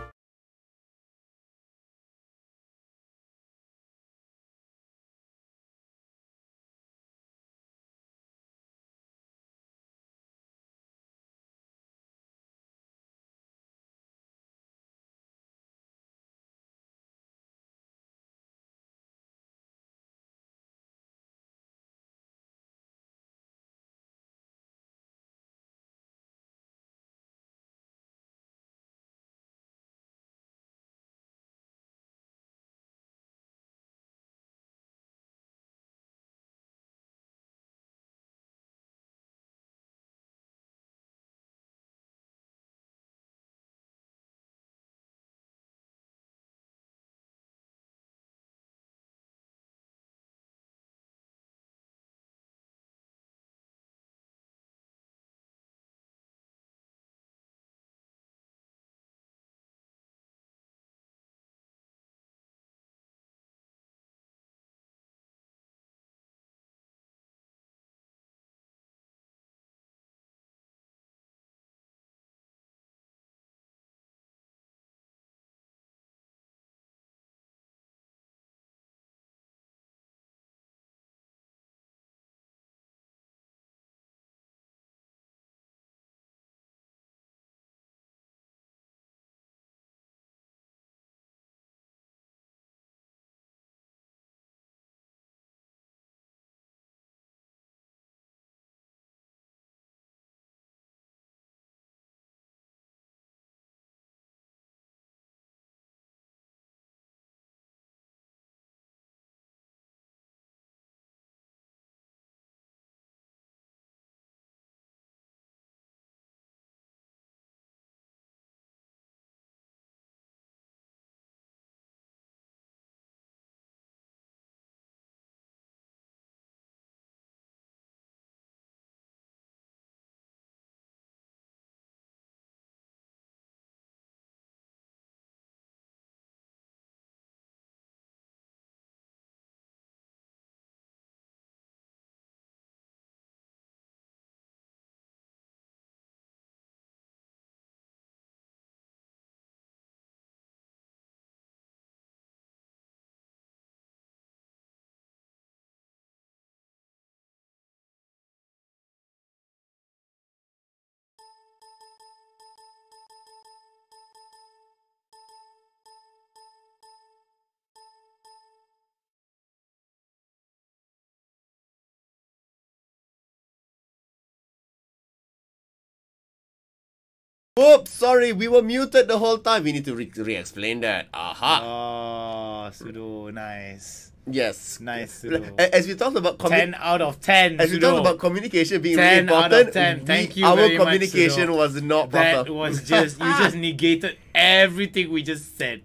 Oops, sorry, we were muted the whole time. We need to re-explain that. Aha. Oh, Sudo, nice. Yes. Nice, Sudo. As we talked about 10 out of 10. As we talked about communication being 10 really important, out of 10. Thank you our very much, communication Sudo. was not That proper. was just, you just negated everything we just said.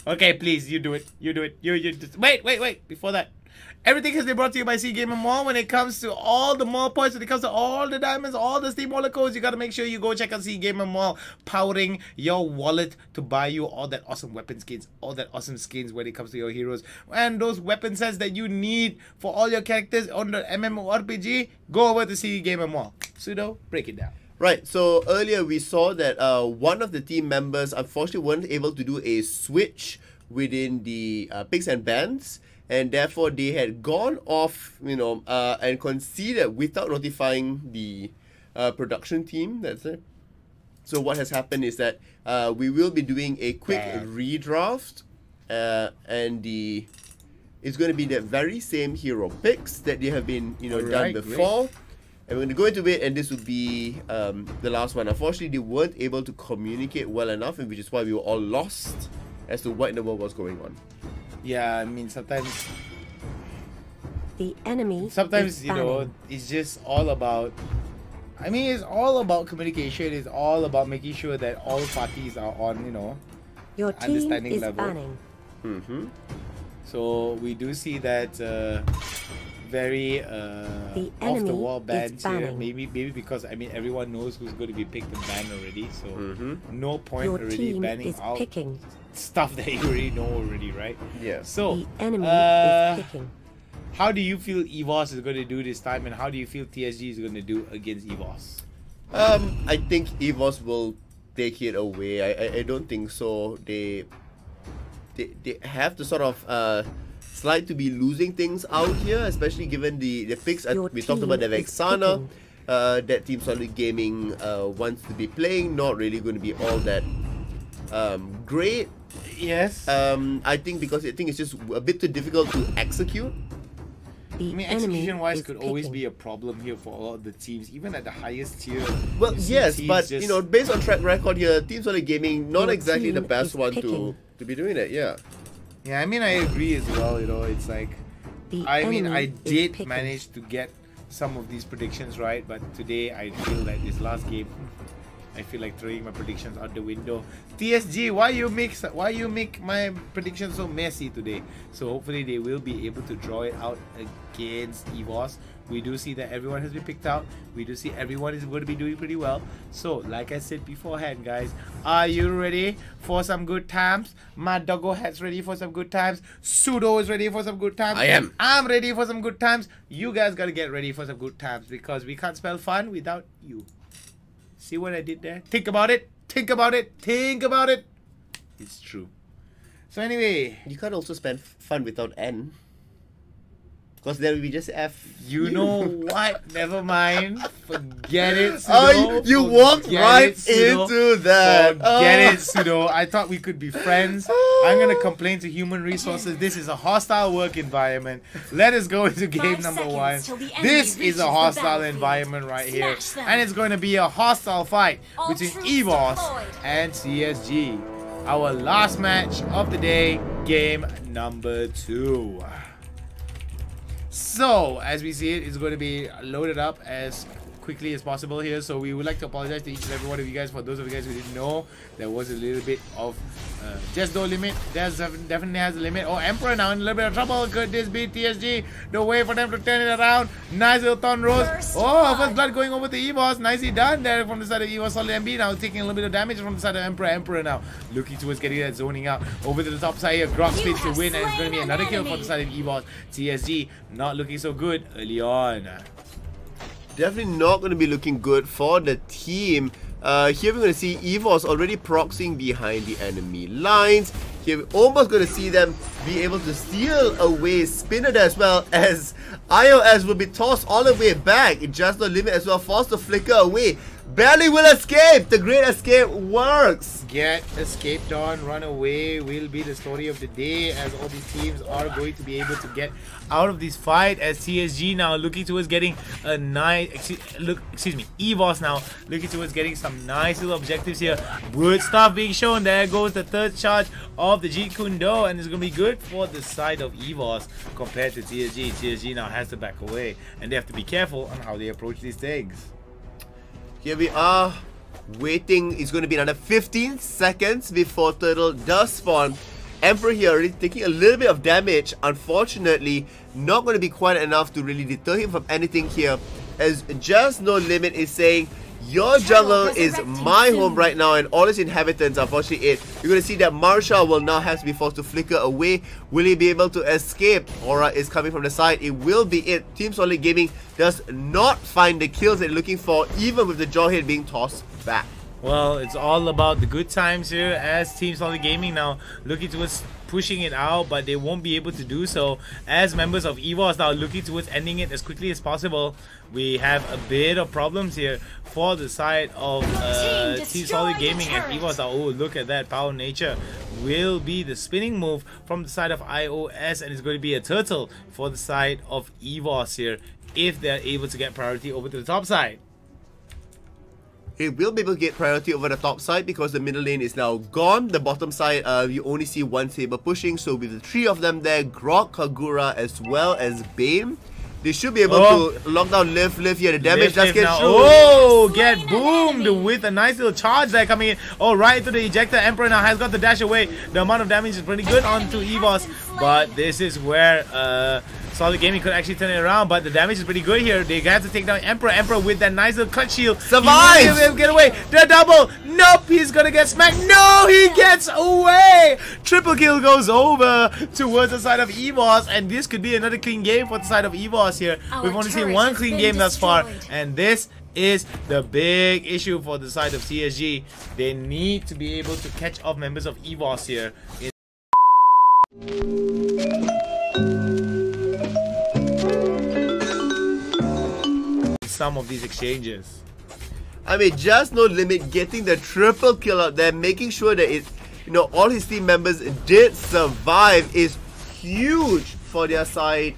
Okay, please, you do it. You do it. You just, wait. Before that. Everything has been brought to you by C Gamer Mall. When it comes to all the mall points, when it comes to all the diamonds, all the Steam wallet codes, you gotta make sure you go check out C Gamer Mall, powering your wallet to buy you all that awesome weapon skins, all that awesome skins when it comes to your heroes, and those weapon sets that you need for all your characters on the MMORPG. Go over to C Gamer Mall. Sudo, break it down. Right, so earlier we saw that one of the team members unfortunately weren't able to do a switch within the picks and bans, and therefore they had gone off, and conceded without notifying the production team. That's it. So what has happened is that we will be doing a quick redraft, and it's going to be the very same hero picks that they have been done before. Great. And we're going to go into it, and this will be the last one. Unfortunately, they weren't able to communicate well enough, and which is why we were all lost as to what in the world was going on. Yeah, I mean, sometimes the enemy. Sometimes it's just all about. I mean, it's all about communication. It's all about making sure that all parties are on, your team understanding is level. banning. So we do see that very off the wall bans here. Maybe because everyone knows who's going to be picked and banned already. So no point your already banning out picking stuff that you already know already, right? Yeah. So the enemy is picking. How do you feel EVOS is going to do this time, and how do you feel TSG is going to do against EVOS? I think EVOS will take it away. I don't think so. They have to sort of slide to be losing things out here, especially given the picks. We talked about the Vexana. That Team Solid Gaming wants to be playing. Not really going to be all that great. Yes. I think because I think it's just a bit too difficult to execute. The I mean, execution-wise could always be a problem here for all of the teams, even at the highest tier. Well, you see yes, teams but just- you know, based on track record here, Team Solid Gaming not Your exactly the team best is one picking. to be doing it. Yeah. Yeah, I mean, I agree as well. You know, it's like, The I mean, enemy I is did picking. manage to get some of these predictions right, but today I feel that this last game, I feel like throwing my predictions out the window. TSG, why you make my predictions so messy today? So hopefully they will be able to draw it out against EVOS. We do see that everyone has been picked out. We do see everyone is going to be doing pretty well. So like I said beforehand, guys, are you ready for some good times? My doggo hat's ready for some good times. Pseudo is ready for some good times. I am. I'm ready for some good times. You guys gotta get ready for some good times because we can't spell fun without you. See what I did there? Think about it. Think about it. Think about it. It's true. So anyway, You can't also spend fun without N. Because then we just F. you know what? Never mind. Forget it, Oh, Pseudo. you walked Forget right it, Pseudo. into that. Forget it, Pseudo. I thought we could be friends. I'm gonna complain to human resources. This is a hostile work environment. Let us go into game 5 number seconds 1. till the enemy This is reaches a the hostile battlefield. environment right here. Smash them. And it's going to be a hostile fight All between troops EVOS deployed. and TSG. Our last match of the day, game number 2. So, as we see it, it's going to be loaded up as quickly as possible here. So we would like to apologize to each and every one of you guys. For those of you guys who didn't know, there was a little bit of just no limit. There's definitely has a limit. Oh, Emperor now in a little bit of trouble. Could this be TSG? The way for them to turn it around. Nice little Thorn Rose. Oh, first blood going over to EVOS. Nicely done there from the side of EVOS. Solid MB now taking a little bit of damage from the side of Emperor. Emperor now looking towards getting that zoning out. Over to the top side here. Grok spins to win, and it's going to be another kill for the side of EVOS. TSG not looking so good early on. Definitely not going to be looking good for the team. Here we're going to see EVOS already proxying behind the enemy lines. Here we're almost going to see them be able to steal away Spinner as well, as iOS will be tossed all the way back. It just no limit as well, forced to flicker away. Barely will escape. The great escape works. Get escaped on, run away will be the story of the day, as all these teams are going to be able to get out of this fight, as TSG now looking towards getting a nice, EVOS now looking towards getting some nice little objectives here. Good stuff being shown. There goes the third charge of the Jeet Kune Do, and it's going to be good for the side of EVOS compared to TSG. TSG now has to back away, and they have to be careful on how they approach these things. Here we are, waiting. It's going to be another 15 seconds before Turtle does spawn. Emperor here already taking a little bit of damage. Unfortunately, not going to be quite enough to really deter him from anything here, as Just No Limit is saying, your jungle is my home right now, and all its inhabitants, unfortunately it. You're going to see that Marshall will now have to be forced to flicker away. Will he be able to escape? Aura is coming from the side. It will be it. Team Solid Gaming does not find the kills they're looking for, even with the Jawhead being tossed back. Well, it's all about the good times here, as Team Solid Gaming now looking towards pushing it out, but they won't be able to do so, as members of EVOS now looking towards ending it as quickly as possible. We have a bit of problems here for the side of Team Solid Gaming, and EVOS are, oh, look at that, Power Nature will be the spinning move from the side of iOS, and it's going to be a turtle for the side of EVOS here, if they're able to get priority over to the top side. He will be able to get priority over the top side because the middle lane is now gone. The bottom side, you only see one Saber pushing. So with the 3 of them there, Grok, Kagura, as well as Bane, they should be able to lock down Live here. The damage does get through. Oh, get boomed with a nice little charge there coming in. Oh, right to the ejector. Emperor now has got the dash away. The amount of damage is pretty good onto EVOS, but this is where Solid Gaming could actually turn it around, but the damage is pretty good here. They have to take down Emperor. Emperor with that nice little clutch shield. Survives! He will be able to get away. The double. Nope, he's gonna get smacked. No, he gets away. Triple kill goes over towards the side of EVOS, and this could be another clean game for the side of EVOS here. We've only seen one clean game thus far, and this is the big issue for the side of TSG. They need to be able to catch off members of EVOS here in some of these exchanges. I mean, just no limit getting the triple kill out there, making sure that it, you know, all his team members did survive is huge for their side.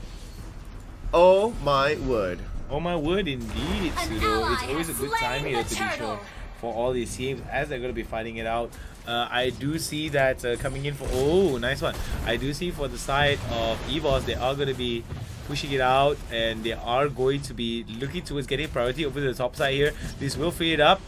Oh my word. Oh my word, indeed, Pseudo. It's always a good time here to be sure for all these teams as they're going to be fighting it out. I do see that coming in for... Oh, nice one. I do see for the side of EVOS, they are going to be pushing it out, and they are going to be looking towards getting priority over the top side here. This will free it up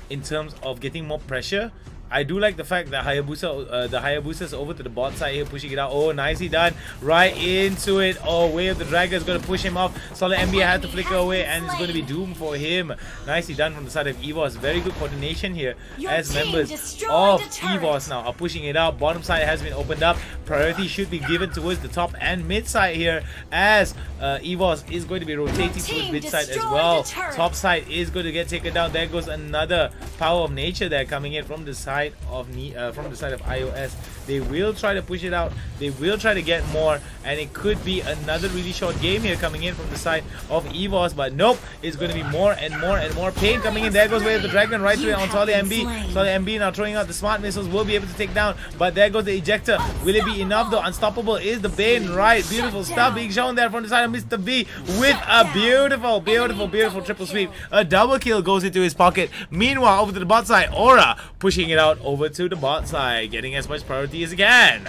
in terms of getting more pressure. I do like the fact that the Hayabusa's over to the bot side here, pushing it out. Oh, nicely done. Right into it. Oh, Way of the Dragon is going to push him off. Solid MB had to flicker away, and it's going to be doom for him. Nicely done from the side of EVOS. Very good coordination here as members of EVOS now are pushing it out. Bottom side has been opened up. Priority should be given towards the top and mid side here, as EVOS is going to be rotating towards mid side as well. Top side is going to get taken down. There goes another Power of Nature there coming in from the side of iOS. They will try to push it out. They will try to get more, and it could be another really short game here coming in from the side of EVOS, but nope, it's going to be more and more and more pain coming in. There goes Way of the Dragon right to it on Solid MB. Solid MB now throwing out the smart missiles, will be able to take down, but there goes the ejector. Will it be enough though? Unstoppable is the Bane, right? Beautiful stuff being shown there from the side of Mr. V with a beautiful triple sweep. A double kill goes into his pocket. Meanwhile, over to the bot side, Aura pushing it out over to the bot side, getting as much priority as he can.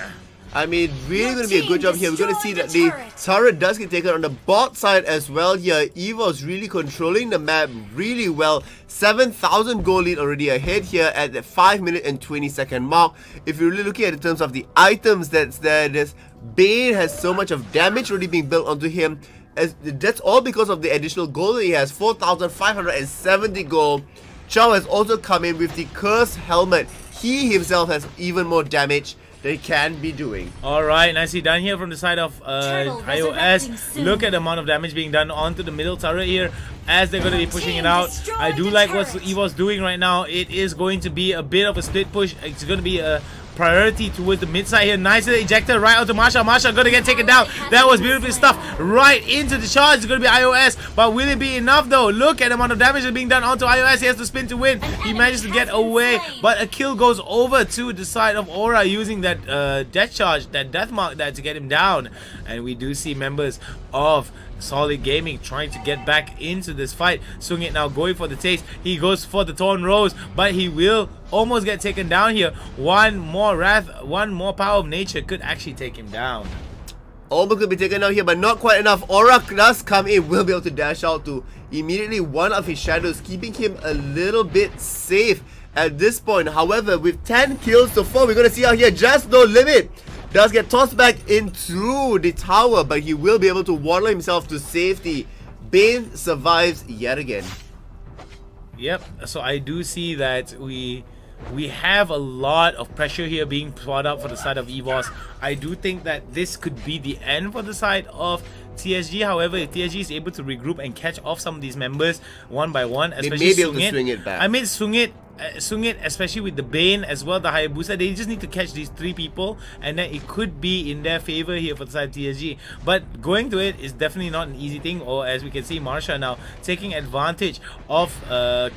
I mean, really going to be a good job here. We're going to see that the turret does get taken on the bot side as well here. EVO's really controlling the map really well. 7,000 gold lead already ahead here at the 5-minute and 20-second mark. If you're really looking at it in terms of the items that's there, this Bane has so much of damage already being built onto him. That's all because of the additional gold that he has, 4,570 gold. Chow has also come in with the Curse Helmet. He himself has even more damage they can be doing. Alright, nicely done here from the side of iOS. Look at the amount of damage being done onto the middle turret here as they're going to be pushing it out. I do like what EVO's doing right now. It is going to be a bit of a split push. It's going to be a priority towards the mid side here. Nice ejector right onto Marsha. Marsha going to get taken down. That was beautiful stuff. Right into the charge. It's going to be iOS. But will it be enough though? Look at the amount of damage that's being done onto iOS. He has to spin to win. He managed to get away. But a kill goes over to the side of Aura using that death charge, that death mark there to get him down. And we do see members of Solid Gaming trying to get back into this fight. Sungit now going for the taste. He goes for the Torn Rose, but he will almost get taken down here. One more Wrath, one more Power of Nature could actually take him down. Almost could be taken down here, but not quite enough. Aura does come in, will be able to dash out to immediately one of his shadows, keeping him a little bit safe at this point. However, with 10 kills so far, we're going to see out here, Just No Limit does get tossed back into the tower, but he will be able to waddle himself to safety. Bane survives yet again. Yep, so I do see that we have a lot of pressure here being brought up for the side of EVOS. I do think that this could be the end for the side of TSG. However, if TSG is able to regroup and catch off some of these members one by one, especially they may be able to swing it back. I mean, Sungit, especially with the Bane as well, the Hayabusa, they just need to catch these three people, and then it could be in their favor here for the side of TSG. But going to it is definitely not an easy thing. Or as we can see, Marsha now taking advantage of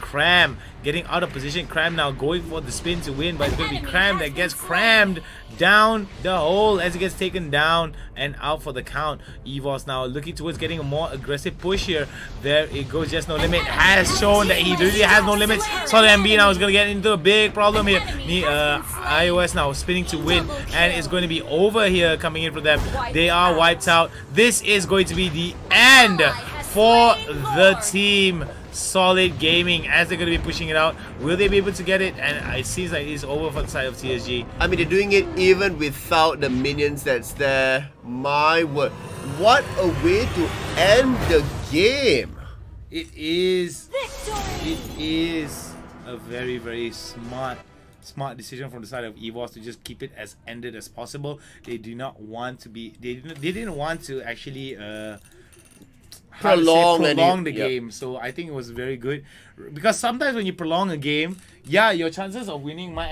Cram, getting out of position. Cram now going for the spin to win, but it's going to be Cram that gets crammed down the hole as it gets taken down and out for the count. EVOS now looking towards getting a more aggressive push here. There it goes. Just No Limit has shown that he really has no limits. Solid MB now is going to get into a big problem here. iOS now spinning to win, and it's going to be over here coming in for them. They are wiped out. This is going to be the end for the team Solid Gaming as they're going to be pushing it out. Will they be able to get it? And it seems like it's over for the side of TSG. I mean, they're doing it even without the minions that's there. My word. What a way to end the game. It is a very, very smart decision from the side of EVOS to just keep it as ended as possible. They do not want to be, they didn't want to actually how to say, Prolong and prolong the yeah. game. So I think it was very good, because sometimes when you prolong a game, yeah, your chances of winning might